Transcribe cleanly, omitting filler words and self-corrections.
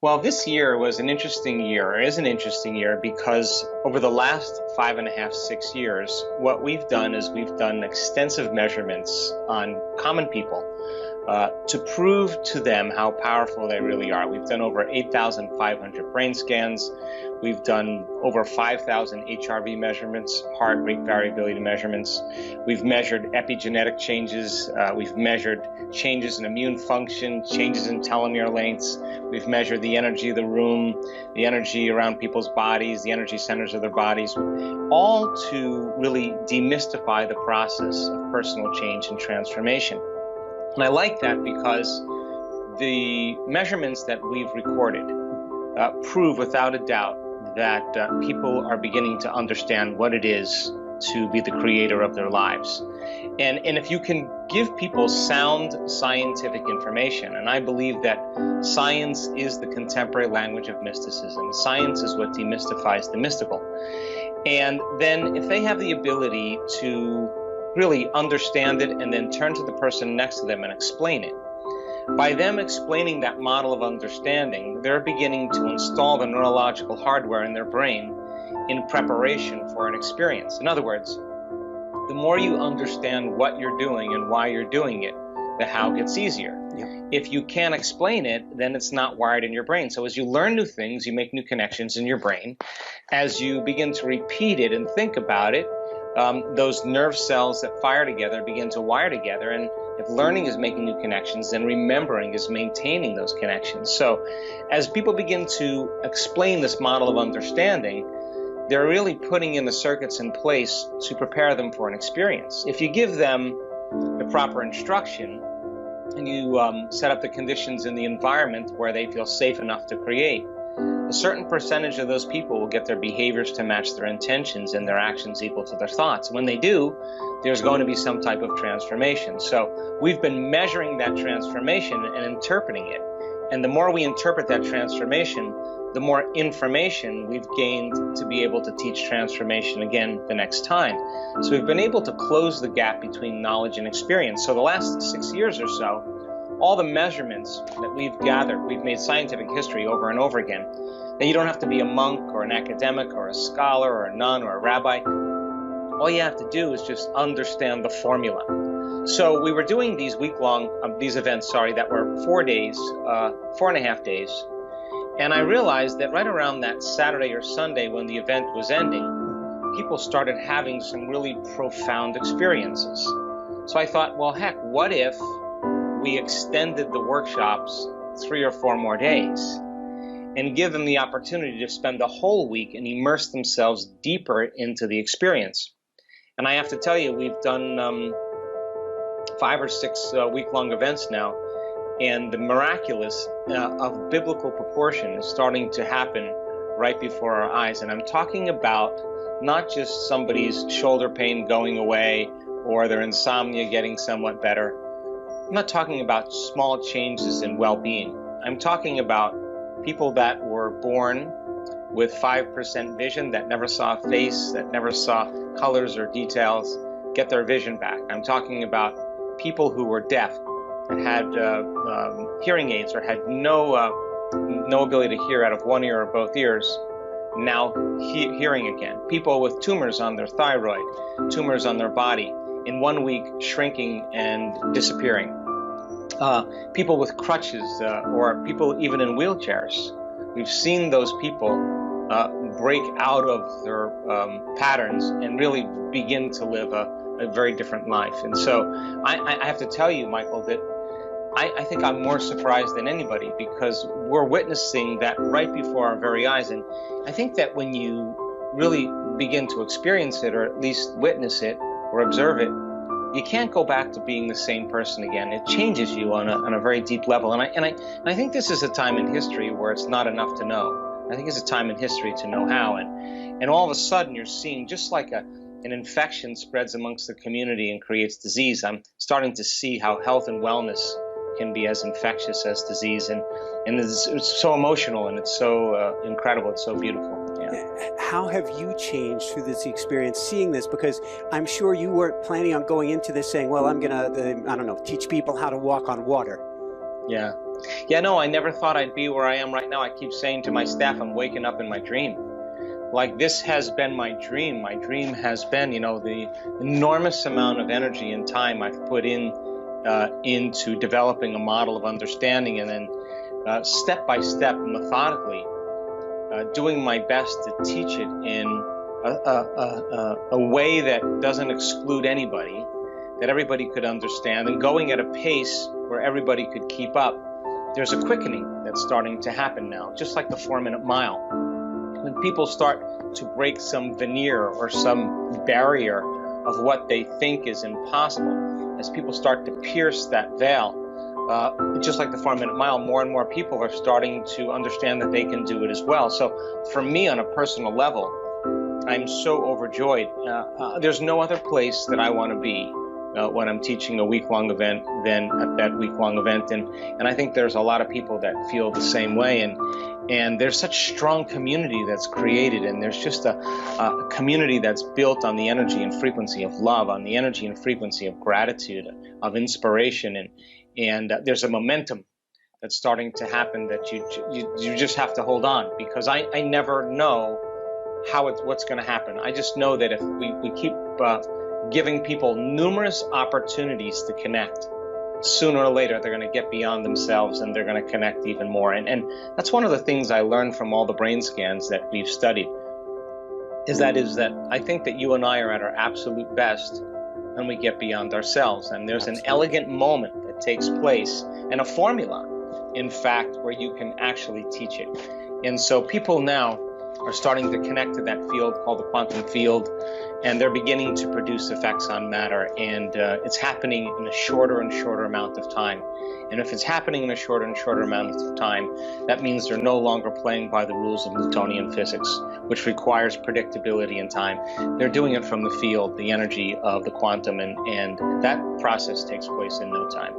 Well, this year was an interesting year, or is an interesting year, because over the last 5.5, 6 years, what we've done is we've done extensive measurements on common people to prove to them how powerful they really are. We've done over 8,500 brain scans. We've done over 5,000 HRV measurements, heart rate variability measurements. We've measured epigenetic changes. We've measured changes in immune function, changes in telomere lengths. We've measured the energy of the room, the energy around people's bodies, the energy centers of their bodies, all to really demystify the process of personal change and transformation. And I like that because the measurements that we've recorded prove without a doubt that people are beginning to understand what it is to be the creator of their lives. And if you can give people sound scientific information, and I believe that science is the contemporary language of mysticism. Science is what demystifies the mystical. And then if they have the ability to really understand it and then turn to the person next to them and explain it, by them explaining that model of understanding, they're beginning to install the neurological hardware in their brain in preparation for an experience. In other words, the more you understand what you're doing and why you're doing it, the how gets easier. Yep. If you can't explain it, then it's not wired in your brain. So as you learn new things, you make new connections in your brain. As you begin to repeat it and think about it, those nerve cells that fire together begin to wire together. And if learning is making new connections, then remembering is maintaining those connections. So as people begin to explain this model of understanding, they're really putting in the circuits in place to prepare them for an experience. If you give them the proper instruction and you set up the conditions in the environment where they feel safe enough to create, a certain percentage of those people will get their behaviors to match their intentions and their actions equal to their thoughts. When they do, there's going to be some type of transformation. So we've been measuring that transformation and interpreting it. And the more we interpret that transformation, the more information we've gained to be able to teach transformation again the next time. So we've been able to close the gap between knowledge and experience. So the last 6 years or so, all the measurements that we've gathered, we've made scientific history over and over again. That you don't have to be a monk or an academic or a scholar or a nun or a rabbi. All you have to do is just understand the formula. So we were doing these these events, that were 4 days, 4.5 days. And I realized that right around that Saturday or Sunday when the event was ending, people started having some really profound experiences. So I thought, well, heck, what if we extended the workshops 3 or 4 more days and give them the opportunity to spend the whole week and immerse themselves deeper into the experience. And I have to tell you, we've done 5 or 6 week-long events now, and the miraculous of biblical proportion is starting to happen right before our eyes. And I'm talking about not just somebody's shoulder pain going away or their insomnia getting somewhat better. I'm not talking about small changes in well-being. I'm talking about people that were born with 5% vision, that never saw a face, that never saw colors or details, get their vision back. I'm talking about people who were deaf and had hearing aids or had no ability to hear out of one ear or both ears, now hearing again. People with tumors on their thyroid, tumors on their body, in 1 week shrinking and disappearing. People with crutches or people even in wheelchairs. We've seen those people break out of their patterns and really begin to live a very different life. And so I have to tell you, Michael, that I think I'm more surprised than anybody because we're witnessing that right before our very eyes. And I think that when you really begin to experience it or at least witness it or observe it, you can't go back to being the same person again. It changes you on a very deep level. And I think this is a time in history where it's not enough to know. I think it's a time in history to know how. And all of a sudden you're seeing just like an infection spreads amongst the community and creates disease. I'm starting to see how health and wellness can be as infectious as disease. And it's so emotional and it's so incredible. It's so beautiful. Yeah. How have you changed through this experience, seeing this? Because I'm sure you weren't planning on going into this saying, well, I'm going to, I don't know, teach people how to walk on water. Yeah. Yeah, no, I never thought I'd be where I am right now. I keep saying to my staff, I'm waking up in my dream. Like, this has been my dream. My dream has been, the enormous amount of energy and time I've put into developing a model of understanding, and then step by step, methodically, doing my best to teach it in a way that doesn't exclude anybody, that everybody could understand, and going at a pace where everybody could keep up. There's a quickening that's starting to happen now, just like the 4-minute mile. When people start to break some veneer or some barrier of what they think is impossible, as people start to pierce that veil, just like the 4-minute mile, more and more people are starting to understand that they can do it as well. So for me, on a personal level, I'm so overjoyed. There's no other place that I want to be when I'm teaching a week-long event than at that week-long event. And I think there's a lot of people that feel the same way. And there's such strong community that's created, and there's just a community that's built on the energy and frequency of love, on the energy and frequency of gratitude, of inspiration, and there's a momentum that's starting to happen that you just have to hold on, because I never know what's going to happen. I just know that if we keep giving people numerous opportunities to connect, sooner or later they're going to get beyond themselves and they're going to connect even more. And that's one of the things I learned from all the brain scans that we've studied, is that I think that you and I are at our absolute best when we get beyond ourselves. And there's an elegant moment that takes place, and a formula, in fact, where you can actually teach it. And so people now are starting to connect to that field called the quantum field, and they're beginning to produce effects on matter, and it's happening in a shorter and shorter amount of time. And if it's happening in a shorter and shorter amount of time, that means they're no longer playing by the rules of Newtonian physics, which requires predictability in time. They're doing it from the field, the energy of the quantum, and that process takes place in no time.